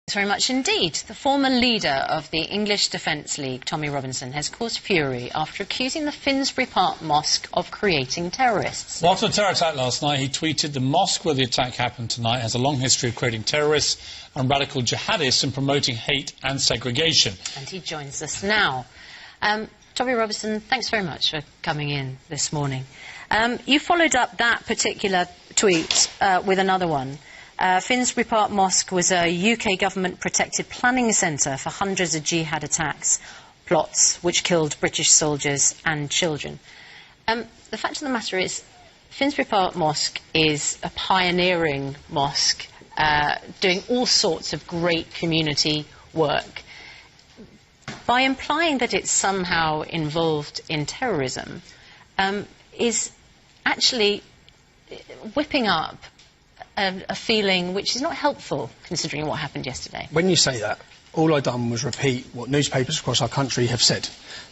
Thanks very much indeed. The former leader of the English Defence League, Tommy Robinson, has caused fury after accusing the Finsbury Park Mosque of creating terrorists. Well, after a terror attack last night, he tweeted, "The mosque where the attack happened tonight has a long history of creating terrorists and radical jihadists and promoting hate and segregation." And he joins us now. Tommy Robinson, thanks very much for coming in this morning. You followed up that particular tweet with another one. Finsbury Park Mosque was a UK government-protected planning centre for hundreds of jihad attacks, plots which killed British soldiers and children. The fact of the matter is, Finsbury Park Mosque is a pioneering mosque doing all sorts of great community work. By implying that it's somehow involved in terrorism is actually whipping up a feeling which is not helpful, considering what happened yesterday. When you say that, all I've done was repeat what newspapers across our country have said.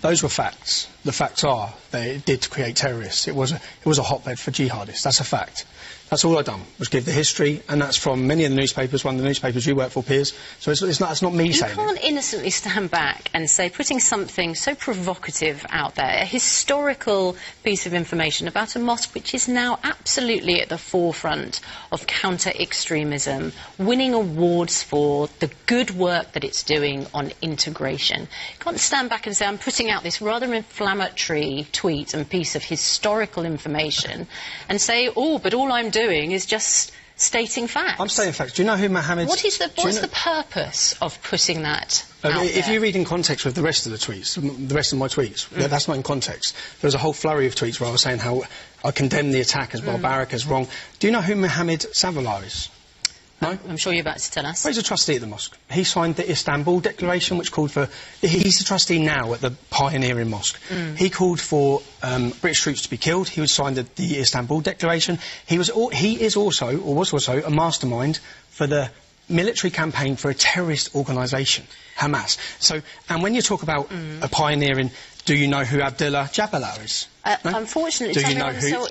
Those were facts. The facts are that it did create terrorists. It was a hotbed for jihadists. That's a fact. That's all I've done, was give the history, and that's from many of the newspapers, one of the newspapers you work for, Piers. So it's not me saying it. You can't innocently stand back and say, putting something so provocative out there, a historical piece of information about a mosque which is now absolutely at the forefront of counter-extremism, winning awards for the good work that it's doing on integration. You can't stand back and say, I'm putting out this rather inflammatory tweet and piece of historical information and say, oh, but all I'm doing is just stating facts. I'm stating facts. Do you know who Mohammed... What's the purpose of putting that out If there? you read in context with the rest of the tweets, the rest of my tweets, that's not in context. There's a whole flurry of tweets where I was saying how I condemn the attack as barbaric, as wrong. Do you know who Mohammed Savala is? No? I'm sure you're about to tell us. Well, he's a trustee at the mosque. He signed the Istanbul Declaration, which called for... He's the trustee now at the pioneering mosque. He called for British troops to be killed. He signed the Istanbul Declaration. He was also a mastermind for the military campaign for a terrorist organisation, Hamas. So, and when you talk about a pioneering... Do you know who Abdullah Jabbar is? No? Unfortunately,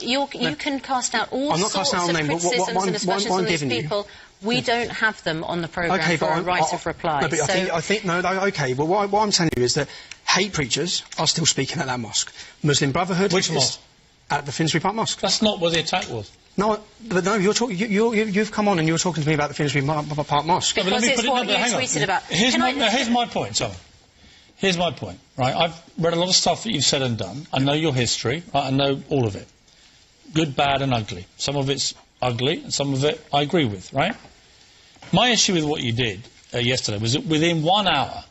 you can cast out all sorts of criticisms and aspersions on these people. We don't have them on the programme for a right of reply. No, but I think, OK, well, what I'm telling you is that hate preachers are still speaking at that mosque. Muslim Brotherhood... Which mosque? At the Finsbury Park Mosque. That's not where the attack was. No, but no, you've come on and you're talking to me about the Finsbury Park Mosque. Because it's what you tweeted about. Here's my point, Tom. Here's my point, right? I've read a lot of stuff that you've said and done. I know your history, right? I know all of it. Good, bad and ugly. Some of it's ugly and some of it I agree with, right? My issue with what you did yesterday was that within 1 hour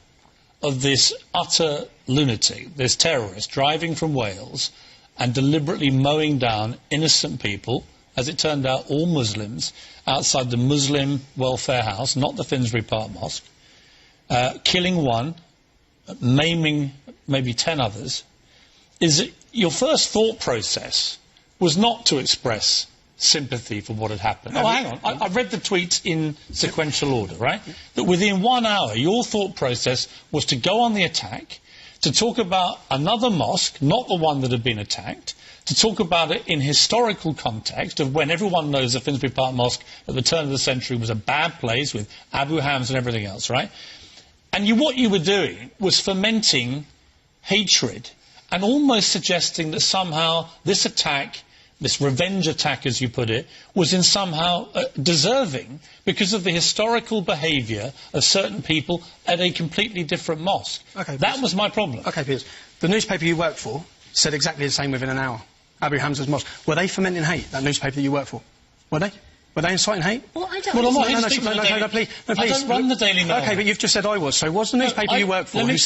of this utter lunatic, this terrorist, driving from Wales and deliberately mowing down innocent people, as it turned out all Muslims, outside the Muslim welfare house, not the Finsbury Park Mosque, killing one, maiming maybe 10 others, is that your first thought process was not to express sympathy for what had happened. Oh, hang on. I've read the tweets in sequential order, right? That within 1 hour, your thought process was to go on the attack, to talk about another mosque, not the one that had been attacked, to talk about it in historical context of when everyone knows the Finsbury Park Mosque at the turn of the century was a bad place with Abu Hams and everything else, right? And what you were doing was fomenting hatred and almost suggesting that somehow this attack, this revenge attack as you put it, was in somehow deserving because of the historical behaviour of certain people at a completely different mosque. Okay, that was my problem. OK, Piers. The newspaper you work for said exactly the same within an hour. Abu Hamza's mosque. Were they fomenting hate, that newspaper that you work for? Were they? Were they inciting hate? Well, I don't No, please. I don't run the Daily Mail. OK, but you've just said I was. So was the newspaper you work for who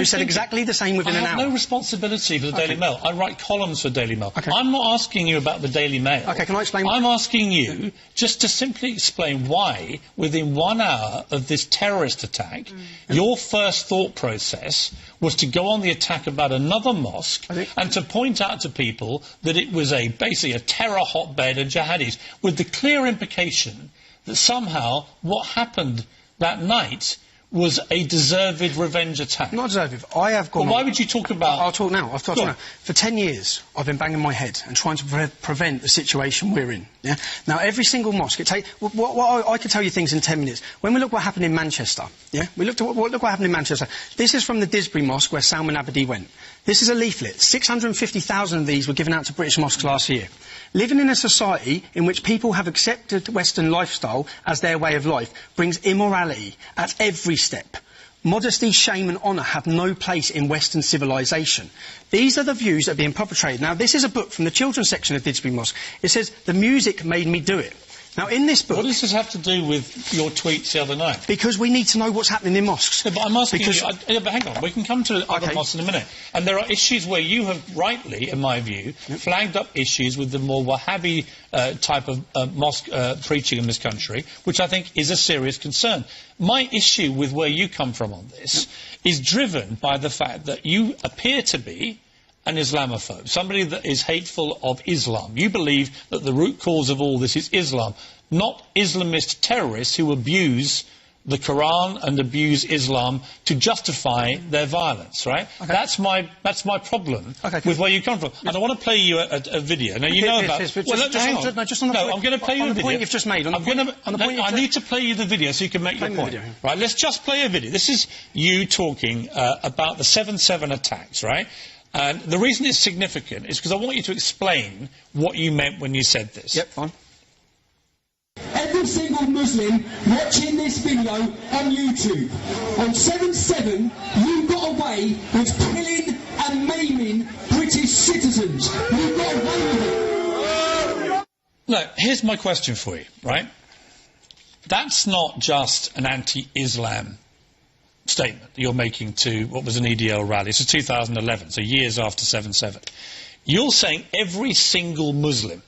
said exactly the same within an hour? I have no responsibility for the Daily Mail. I write columns for Daily Mail. Okay. I'm not asking you about the Daily Mail. OK, can I explain? I'm asking you just to simply explain why, within 1 hour of this terrorist attack, your first thought process was to go on the attack about another mosque and to point out to people that it was basically a terror hotbed of jihadis, with the clear implication that somehow what happened that night was a deserved revenge attack. Not deserved. I have gone. Well, why would you talk about... I'll talk now. For 10 years, I've been banging my head and trying to prevent the situation we're in. Yeah. Now, every single mosque... I could tell you things in 10 minutes. When we look what happened in Manchester, yeah? Look what happened in Manchester. This is from the Disbury Mosque where Salman Abedi went. This is a leaflet. 650,000 of these were given out to British mosques last year. Living in a society in which people have accepted Western lifestyle as their way of life brings immorality at every step. Modesty, shame and honour have no place in Western civilization. These are the views that are being perpetrated. Now, this is a book from the children's section of Didsbury Mosque. It says, the music made me do it. Now, in this book... What does this have to do with your tweets the other night? Because we need to know what's happening in mosques. Yeah, but I'm asking you... Yeah, but hang on, we can come to other mosques in a minute. And there are issues where you have rightly, in my view, flagged up issues with the more Wahhabi type of mosque preaching in this country, which I think is a serious concern. My issue with where you come from on this is driven by the fact that you appear to be an Islamophobe, somebody that is hateful of Islam. You believe that the root cause of all this is Islam, not Islamist terrorists who abuse the Quran and abuse Islam to justify their violence, right? Okay. That's my problem with where you come from. And I want to play you a video. Now, you know about... I'm going to play you a video. On the point you've just made. I need to play you the video so you can make your point. Right, let's just play a video. This is you talking about the 7/7 attacks, right? And the reason it's significant is because I want you to explain what you meant when you said this. Yep, fine. Every single Muslim watching this video on YouTube, on 7/7, you got away with killing and maiming British citizens. You got away with it. Look, here's my question for you, right? That's not just an anti-Islam statement you're making to what was an EDL rally. It's 2011, so years after 7/7. You're saying every single Muslim...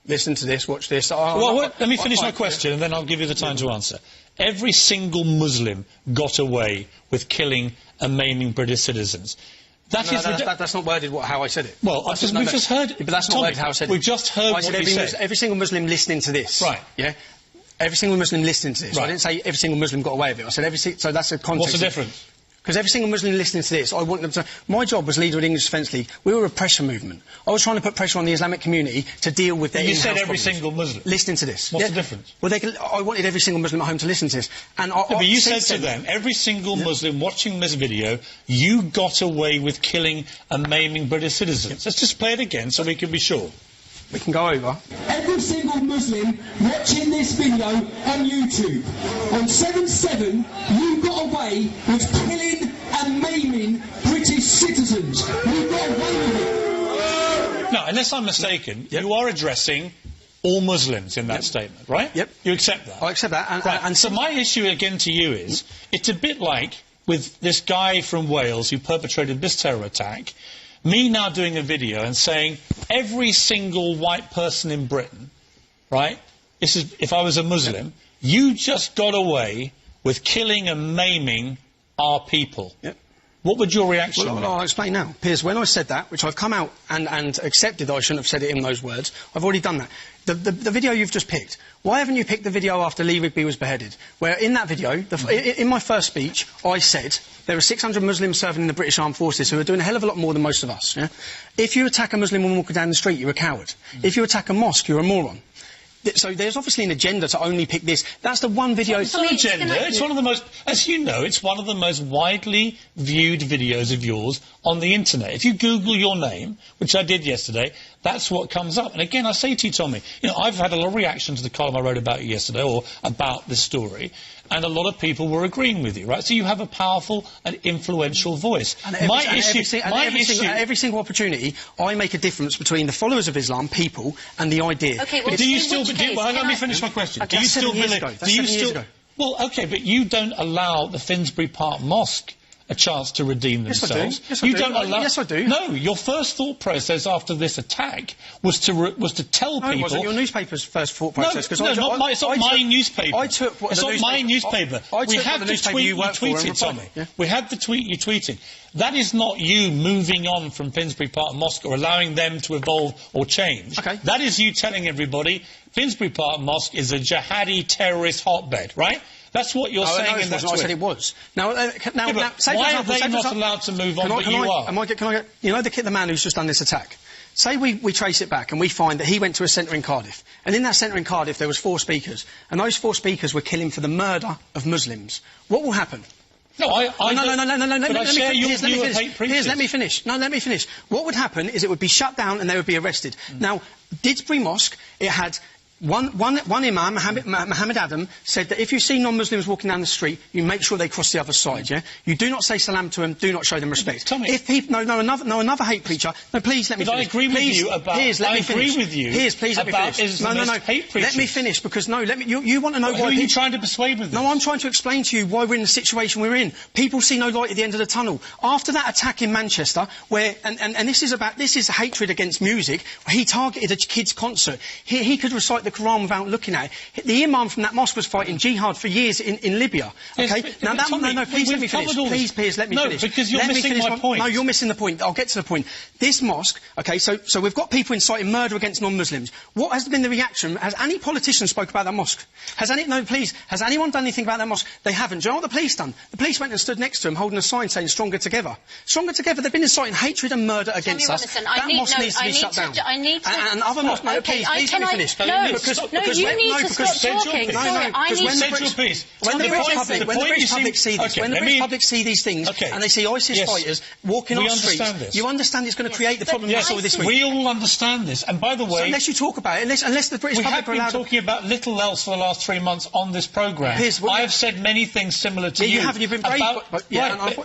Listen to this, watch this. Let me finish my question and then I'll give you the time to answer. Every single Muslim got away with killing and maiming British citizens. That's not worded how I said it. Well, we've just heard... Yeah, but that's not worded how I said it. We've just heard what you said. Every single Muslim listening to this. Right. Yeah? Every single Muslim listening to this. Right. I didn't say every single Muslim got away with it. I said so that's a context. What's the difference? Because every single Muslim listening to this, I want them to... My job was leader of the English Defence League. We were a pressure movement. I was trying to put pressure on the Islamic community to deal with their in-house problems. You said every single Muslim? Listening to this. What's the difference? Well, I wanted every single Muslim at home to listen to this. But you said to them, every single Muslim watching this video, you got away with killing and maiming British citizens. Let's just play it again so we can be sure. We can go over. Every single Muslim watching this video on YouTube, on 7/7, you got away with killing and maiming British citizens. You got away with it. No, unless I'm mistaken, you are addressing all Muslims in that statement, right? Yep. You accept that? I accept that. And so my issue again to you is, it's a bit like with this guy from Wales who perpetrated this terror attack, me now doing a video and saying every single white person in Britain, right, this is, if I was a Muslim, you just got away with killing and maiming our people. Yep. What would your reaction be? Well, I'll explain now. Piers, when I said that, which I've come out and accepted that I shouldn't have said it in those words, I've already done that. The video you've just picked, why haven't you picked the video after Lee Rigby was beheaded? Where in that video, in my first speech, I said there are 600 Muslims serving in the British Armed Forces who are doing a hell of a lot more than most of us. Yeah? If you attack a Muslim woman walking down the street, you're a coward. If you attack a mosque, you're a moron. So there's obviously an agenda to only pick this. That's the one video... It's not an agenda. It's one of the most... As you know, it's one of the most widely viewed videos of yours on the internet. If you Google your name, which I did yesterday, that's what comes up. And again, I say to you, Tommy, you know, I've had a lot of reaction to the column I wrote about you yesterday, or about this story, and a lot of people were agreeing with you, right? So you have a powerful and influential voice. Every single opportunity, I make a difference between the followers of Islam, people, and the idea. Okay, well, do you still... let me finish my question. Okay, do you still believe... That's 7 years ago. Well, OK, but you don't allow the Finsbury Park Mosque a chance to redeem themselves. Yes, I do. Yes, I do. No, your first thought process after this attack was to tell people... No, it wasn't your newspaper's first thought process. It's not my newspaper. I took what it's not my newspaper. We had the tweet you tweeted, Tommy. Yeah. We had the tweet you tweeted. That is not you moving on from Finsbury Park Mosque or allowing them to evolve or change. Okay. That is you telling everybody Finsbury Park Mosque is a jihadi terrorist hotbed, right? That's what you're saying in that tweet. I said it was. Now, Why are they not allowed to move on, but you are? You know the man who's just done this attack? Say we trace it back and we find that he went to a centre in Cardiff. And in that centre in Cardiff there was 4 speakers. And those 4 speakers were killing for the murder of Muslims. What will happen? No, No, let me finish. No, let me finish. What would happen is it would be shut down and they would be arrested. Now, Didsbury Mosque, it had... One imam, Muhammad Adam, said that if you see non-Muslims walking down the street, you make sure they cross the other side, yeah? You do not say salam to them, do not show them respect. Tommy. If people... another hate preacher... No, please let me finish. I agree with you about... Piers, let me finish. I agree with you Piers, please let me about finish. Islamist hate preachers. Let me finish, because you want to know why... Who are you trying to persuade with this? No, I'm trying to explain to you why we're in the situation we're in. People see no light at the end of the tunnel. After that attack in Manchester, where... And this is hatred against music. He targeted a kid's concert. He could recite the Quran without looking at it. The imam from that mosque was fighting jihad for years in Libya. Okay? Yes, but Please let me finish. Please, Piers, let me finish. No, because you're missing my point. No, you're missing the point. I'll get to the point. This mosque, okay, so we've got people inciting murder against non-Muslims. What has been the reaction? Has any politician spoke about that mosque? Has anyone done anything about that mosque? They haven't. Do you know what the police done? The police went and stood next to him holding a sign saying stronger together. Stronger together. They've been inciting hatred and murder against us. That mosque needs to be shut down. And other mosques... No, please let me finish. You need to stop talking. When the British public see this, when the British public see these things and they see ISIS fighters walking on the streets, you understand it's going to create the problem we saw this week. We all understand this. And by the way... So unless you talk about it, unless the British public are allowed... We have been talking about little else for the last 3 months on this programme. I have said many things similar to you. You have, you've been brave.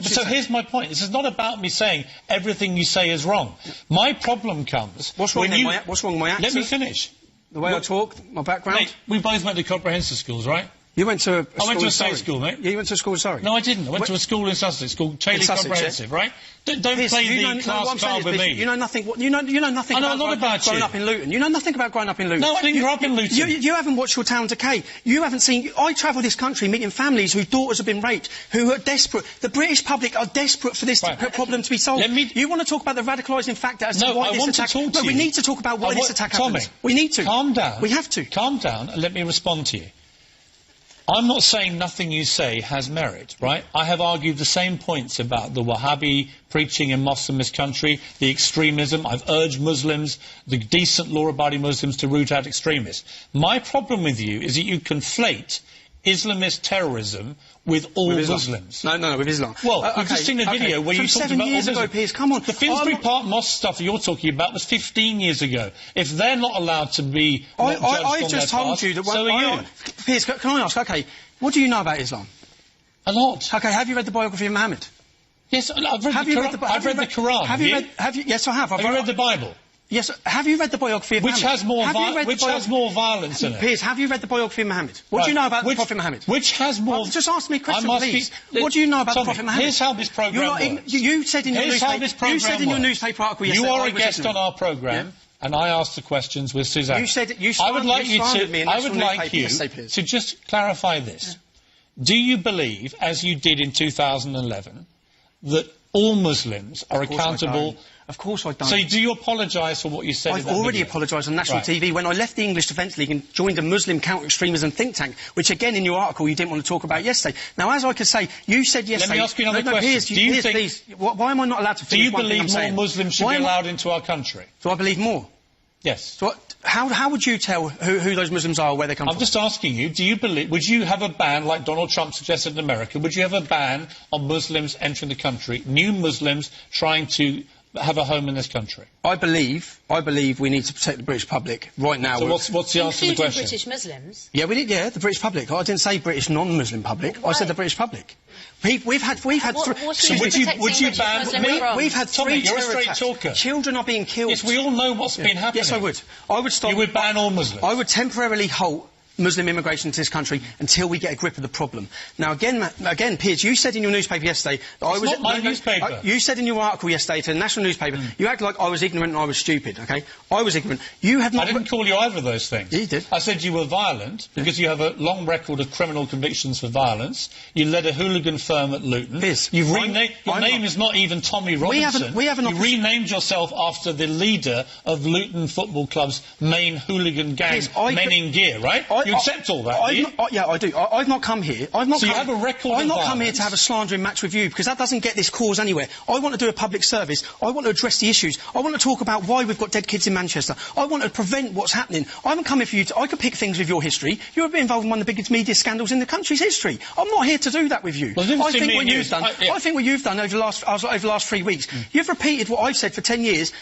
So here's my point. This is not about me saying everything you say is wrong. My problem comes... What's wrong with my accent? Let me finish. The way I talk, my background? Mate, we both went to comprehensive schools, right? You went to a school I went to a state school, mate. Yeah, you went to a school in Surrey? No, I didn't. I went to a school in Sussex called Chailey Comprehensive, right? Don't play the class card with me. You know nothing. You know nothing about growing up in Luton. You know nothing about growing up in Luton. No, I didn't grow up in Luton. You haven't watched your town decay. You haven't seen... I travel this country meeting families whose daughters have been raped, who are desperate. The British public are desperate for this problem to be solved. You want to talk about the radicalising factor as to why this attack... No, we need to talk about why this attack happened. We need to. Calm down. We have to. Calm down and let me respond to you. I'm not saying nothing you say has merit, right? I have argued the same points about the Wahhabi preaching in mosques in this country, the extremism. I've urged Muslims, the decent law-abiding Muslims, to root out extremists. My problem with you is that you conflate Islamist terrorism with all Muslims. No, with Islam. Well, we've just seen a video where you talked about... 7 years ago, Piers, come on. The Finsbury Park mosque stuff that you're talking about was 15 years ago. If they're not allowed to be I just told you that... So are you. Piers, can I ask, okay, what do you know about Islam? A lot. Okay, have you read the biography of Muhammad? Yes, I've read the Quran. Yes, I have. Have you read the Bible? Yes, have you read the biography of Muhammad? Which has more violence in it? Piers, have you read the biography of Muhammad? What do you know about the Prophet Muhammad? Which has more... Just ask me a question, please. What do you know about the Prophet Muhammad? Here's how this programme works. You said in your newspaper article yesterday... You are a guest on our programme, and I asked the questions with Suzanne. I would like you to just clarify this. Do you believe, as you did in 2011, that all Muslims are accountable... Of course I don't. So do you apologise for what you said? I've already apologised on national TV when I left the English Defence League and joined a Muslim counter-extremism think tank, which again in your article you didn't want to talk about yesterday. Now, as I could say, you said yesterday... Let me ask you another question. Piers, please, why am I not allowed to finish one thing I'm saying? Do you believe more Muslims should be allowed into our country? Do I believe more? Yes. So how would you tell who those Muslims are or where they come from? I'm just asking you, would you have a ban, like Donald Trump suggested in America, would you have a ban on Muslims entering the country, new Muslims trying to have a home in this country? I believe we need to protect the British public right now. So what's the answer to the question? British Muslims? Yeah, we did. Yeah, the British public. I didn't say British non-Muslim public. I said the British public. We've had three. So would you ban? We've had Tommy, three. You're a straight attacks. talker. Children are being killed. Yes, we all know what's been happening. Yes, I would. I would stop. You would ban all Muslims. I would temporarily halt Muslim immigration to this country until we get a grip of the problem. Now, again, Piers, you said in your newspaper yesterday that I was... It's not my newspaper. You said in your article yesterday to a national newspaper, you acted like I was ignorant and I was stupid, OK? I was ignorant. You have not... I didn't call you either of those things. You did. I said you were violent because you have a long record of criminal convictions for violence. You led a hooligan firm at Luton. Piers, Your name is not even Tommy Robinson. You renamed yourself after the leader of Luton Football Club's main hooligan gang, Men in Gear, right? You accept all that, do you? Yeah, I do. I've not come here. I've not. So come, you have a record I've of not come here violence. to have a slandering match with you because that doesn't get this cause anywhere. I want to do a public service. I want to address the issues. I want to talk about why we've got dead kids in Manchester. I want to prevent what's happening. I haven't come here for you to... I could pick things with your history. You're a bit involved in one of the biggest media scandals in the country's history. I'm not here to do that with you. Well, I think what you've done... I think what you've done over the last 3 weeks, you've repeated what I've said for 10 years,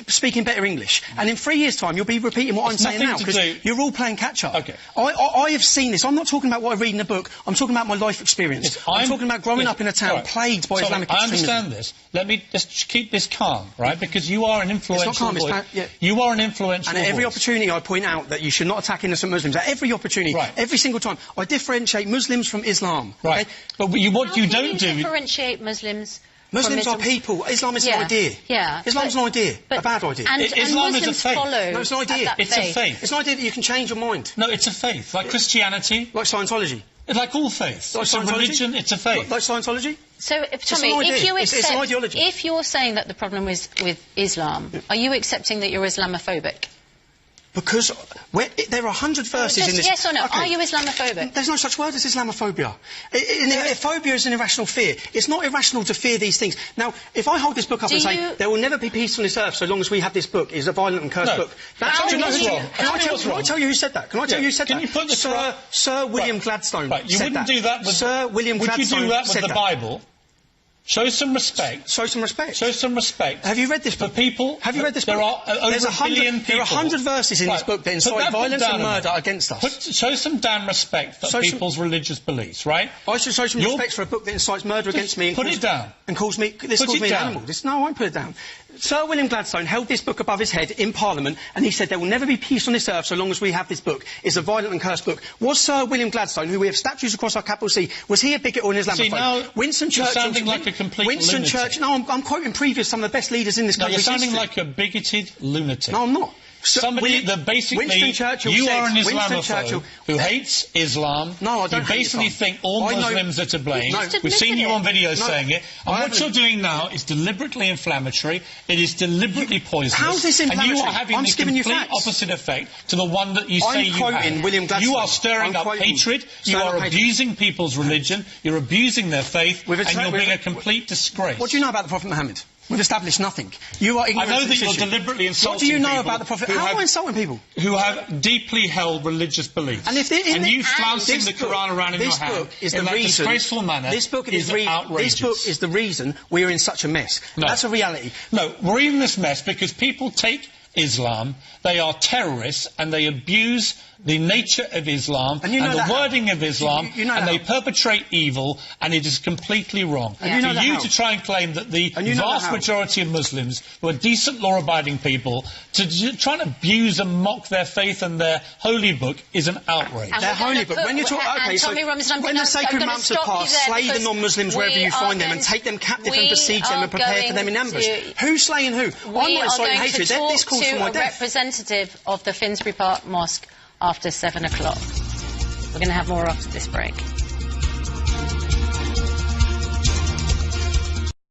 speaking better English. And in 3 years' time, you'll be repeating what I'm saying now, because you're all playing catch-up. Okay. I have seen this. I'm not talking about what I read in a book. I'm talking about my life experience. I'm talking about growing up in a town plagued by Islamic extremism. I understand this. Let me just keep this calm, right? Because you are an influential voice. You are an influential And at every voice. opportunity I point out that you should not attack innocent Muslims. At every opportunity, every single time. I differentiate Muslims from Islam. Right. Okay? But what you don't How do... can you differentiate Muslims Muslims are people. Islam is an idea. Yeah. Islam's an idea. A bad idea. And Islam is a Muslims faith. follow No, it's an idea. that It's a faith. It's an idea that you can change your mind. No, it's a faith. Like Christianity. Like Scientology. Like all faiths. Like it's a religion, it's a faith. Like Scientology? So, Tommy, if you it's an ideology. if you're saying that the problem is with Islam, are you accepting that you're Islamophobic? Because there are 100 verses in this... Yes or no? Okay. Are you Islamophobic? There's no such word as Islamophobia. Phobia is an irrational fear. It's not irrational to fear these things. Now, if I hold this book up and say, there will never be peace on this earth so long as we have this book, it's a violent and cursed book. That's what's wrong. Can I tell you who said that? Can I tell you who said that? Can you put the Sir William Gladstone Right, you wouldn't do that with... Sir William Gladstone Would you do that with the Bible? Show some respect. Show some respect. Show some respect. Have you read this book? For people... Have you read this book? There are over a billion people... There are 100 verses in this book that incite violence and murder against us. Show some damn respect for people's religious beliefs, right? I should show some respect for a book that incites murder against me. Put it down. And calls me an animal. No, I won't put it down. Sir William Gladstone held this book above his head in Parliament and he said there will never be peace on this earth so long as we have this book. It's a violent and cursed book. Was Sir William Gladstone, who we have statues across our capital C, was he a bigot or an Islamophobe? See, now Winston Churchill... You're sounding like a complete lunatic. No, I'm quoting some of the best leaders in this country. You're sounding like a bigoted lunatic. No, I'm not. Somebody that basically... You are an Islamophobe who hates Islam. No, I don't You basically think all Muslims are to blame. We've seen you on video saying it. And what you're doing now is deliberately inflammatory. It is deliberately poisonous. How's this inflammatory? And you are having the complete opposite effect to the one that you say you have. William Gladstone. You are stirring up hatred. You are abusing people's religion. You're abusing their faith. And you're being a complete disgrace. What do you know about the Prophet Muhammad? We've established nothing. You are ignorant. I know that you're deliberately insulting people. What do you know about the Prophet? How am I insulting people? Who have deeply held religious beliefs. And you flouncing the Quran around in your hand in that disgraceful manner is outrageous. This book is the reason we are in such a mess. No. That's a reality. No, we're in this mess because people take Islam, they are terrorists, and they abuse the nature of Islam and the wording of Islam, and they perpetrate evil, and it is completely wrong. For you to try and claim that the vast majority of Muslims, who are decent, law-abiding people, to try and abuse and mock their faith and their holy book is an outrage. Their holy book. When you talk, when the sacred months have passed, slay the non-Muslims wherever you find them, and take them captive and besiege them and prepare for them in ambush. Who's slaying who? I'm not inciting hatred. This calls for my death. Representative of the Finsbury Park Mosque after 7 o'clock. We're going to have more after this break.